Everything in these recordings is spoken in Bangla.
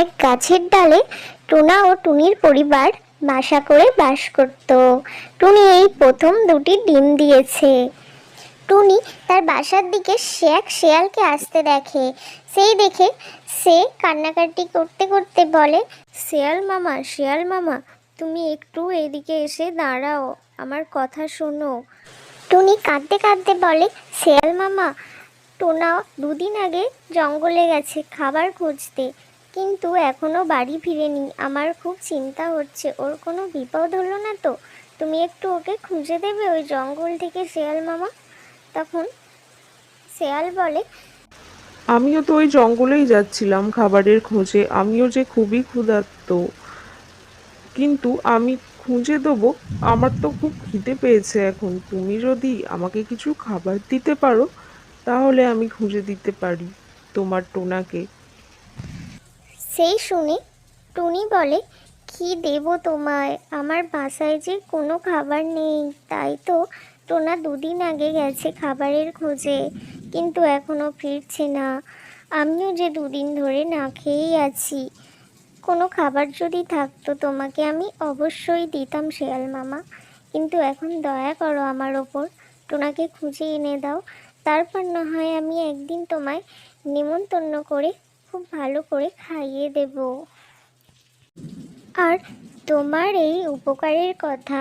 এক গাছের ডালে টুনা ও টুনির পরিবার বাসা করে বাস করত। টুনি এই প্রথম দুটি ডিম দিয়েছে। টুনি তার বাসার দিকে এক শেয়ালকে আসতে দেখে। সেই দেখে সে কান্নাকাটি করতে করতে বলে, শিয়াল মামা, তুমি একটু এদিকে এসে দাঁড়াও, আমার কথা শোনো। টুনি কাঁদতে কাঁদতে বলে, শিয়াল মামা, টোনা দুদিন আগে জঙ্গলে গেছে খাবার খুঁজতে, কিন্তু এখনো বাড়ি ফিরেনি। আমার খুব চিন্তা হচ্ছে, ওর কোনো বিপদ হলো না তো? তুমি একটু ওকে খুঁজে দেবে ওই জঙ্গল থেকে শিয়াল মামা। তখন শিয়াল বলে, আমিও তো ওই জঙ্গলেই যাচ্ছিলাম খাবারের খোঁজে, আমিও যে খুবই ক্ষুধার্ত, কিন্তু আমি খুঁজে দেবো। আমার তো খুব খিদে পেয়েছে এখন, তুমি যদি আমাকে কিছু খাবার দিতে পারো তাহলে আমি খুঁজে দিতে পারি তোমার টোনাকে। সেই শুনে টুনি বলে, কি দেব তোমায়, আমার বাসায় যে কোনো খাবার নেই। তাই তো টোনা দুদিন আগে গেছে খাবারের খোঁজে, কিন্তু এখনো ফিরছে না। আমিও যে দুদিন ধরে না খেয়েই আছি। কোনো খাবার যদি থাকতো তোমাকে আমি অবশ্যই দিতাম শিয়াল মামা, কিন্তু এখন দয়া করো আমার ওপর, টোনাকে খুঁজে এনে দাও। তারপর না হয় আমি একদিন তোমায় নিমন্ত্রণ করে খুব ভালো করে খাইয়ে দেব। আর তোমার এই উপকারের কথা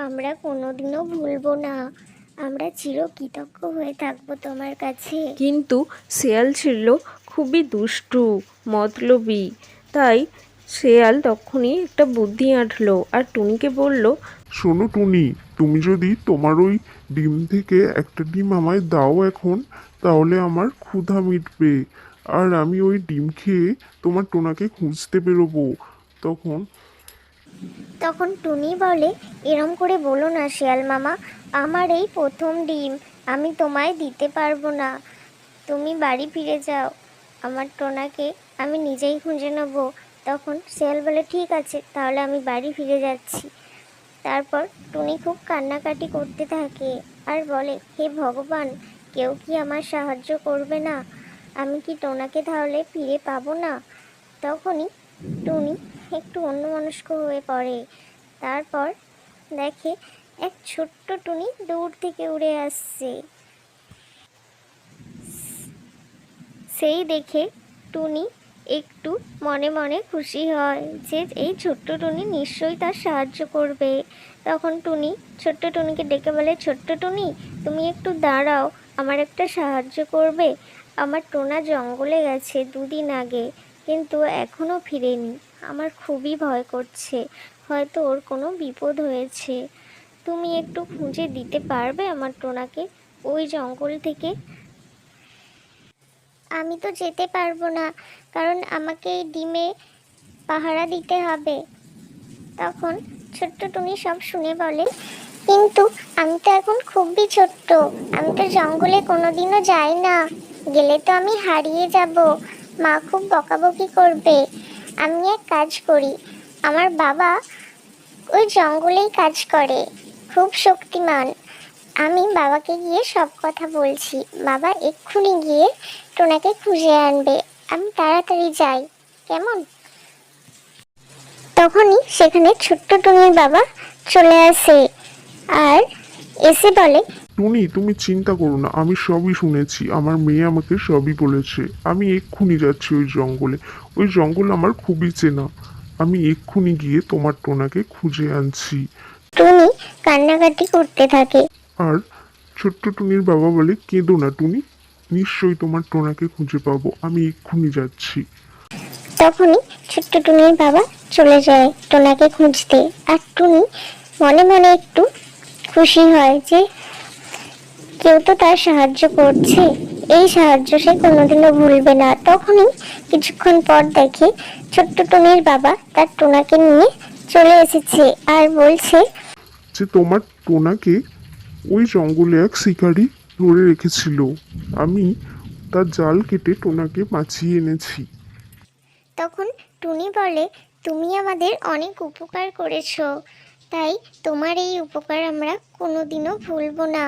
আমরা কোনোদিনও ভুলবো না। আমরা চিরকৃতজ্ঞ হয়ে থাকবো তোমার কাছে। কিন্তু শেয়াল ছিল খুবই দুষ্টু, মতলবী। তাই শেয়াল তখনই একটা বুদ্ধি আঁটলো আর টুনিকে বলল, শোনো টুনি, তুমি যদি তোমার ওই ডিম থেকে একটা ডিম আমায় দাও এখন, তাহলে আমার ক্ষুধা মিটবে। আর আমি ওই ডিম খেয়ে তোমার টোনাকে খুঁজতে বেরোবো। তখন তখন টুনি বলে, এরম করে বলো না শিয়াল মামা, আমার এই প্রথম ডিম, আমি তোমায় দিতে পারবো না। তুমি বাড়ি ফিরে যাও, আমার টোনাকে আমি নিজেই খুঁজে নেব। তখন শিয়াল বলে, ঠিক আছে, তাহলে আমি বাড়ি ফিরে যাচ্ছি। তারপর টুনি খুব কান্নাকাটি করতে থাকে আর বলে, হে ভগবান, কেউ কি আমার সাহায্য করবে না? আমি কি টোনাকে তাহলে ফিরে পাবো না? তখনই টুনি একটু অন্যমনস্ক হয়ে পড়ে। তারপর দেখে এক ছোট্ট টুনি দূর থেকে উড়ে আসছে। সেই দেখে টুনি একটু মনে মনে খুশি হয় যে এই ছোট্ট টুনি নিশ্চয়ই তার সাহায্য করবে। তখন টুনি ছোট্ট টুনিকে ডেকে বলে, ছোট্ট টুনি, তুমি একটু দাঁড়াও, আমার একটা সাহায্য করবে। আমার টোনা জঙ্গলে গেছে দুদিন আগে, কিন্তু এখনও ফিরেনি। আমার খুবই ভয় করছে, হয়তো ওর কোনো বিপদ হয়েছে। তুমি একটু খুঁজে দিতে পারবে আমার টোনাকে ওই জঙ্গল থেকে? আমি তো যেতে পারবো না, কারণ আমাকে এই ডিমে পাহারা দিতে হবে। তখন ছোট্ট টুনি সব শুনে বলে, কিন্তু আমি তো এখন খুবই ছোট্ট, আমি তো জঙ্গলে কোনোদিনও যাই না, গেলে তো আমি হারিয়ে যাব, মা খুব বকাবকি করবে। আমি এক কাজ করি, আমার বাবা ওই জঙ্গলেই কাজ করে, খুব শক্তিমান। আমি বাবাকে গিয়ে সব কথা বলছি, বাবা এক্ষুনি গিয়ে টোনাকে খুঁজে আনবে, আমি তাড়াতাড়ি যাই, কেমন? তখনই সেখানে ছোট্ট টুনির বাবা চলে আসে আর এসে বলে, টুনি, তুমি চিন্তা করো না, আমি সবই শুনেছি, আমার মেয়ে আমাকে সবই বলেছে। আমি এক্ষুনি যাচ্ছি ওই জঙ্গলে। ওই জঙ্গল আমার খুবই চেনা। আমি এক্ষুনি গিয়ে তোমার টোনাকে খুঁজে আনছি। টুনি কান্নাকাটি করতে থাকে। আর ছোট্ট টুনির বাবা বলে, কেঁদো না টুনি, নিশ্চয়ই তোমার টোনাকে খুঁজে পাবো, আমি এক্ষুনি যাচ্ছি। তখনই ছোট্ট টুনির বাবা চলে যায় টোনাকে খুঁজতে। আর টুনি মনে মনে একটু খুশি হয় যে কেউ তো তার সাহায্য করছে, এই সাহায্য সে কোনোদিনও ভুলবে না। তখনই কিছুক্ষণ পর দেখে ছোট্ট টুনির বাবা তার টোনাকে নিয়ে চলে এসেছে আর বলছে, যে তোমার টোনাকে ওই জঙ্গলে এক শিকারী ধরে রেখেছিল, আমি তার জাল কেটে টোনাকে বাঁচিয়ে এনেছি। তখন টুনি বলে, তুমি আমাদের অনেক উপকার করেছো, তাই তোমার এই উপকার আমরা কোনোদিনও ভুলবো না।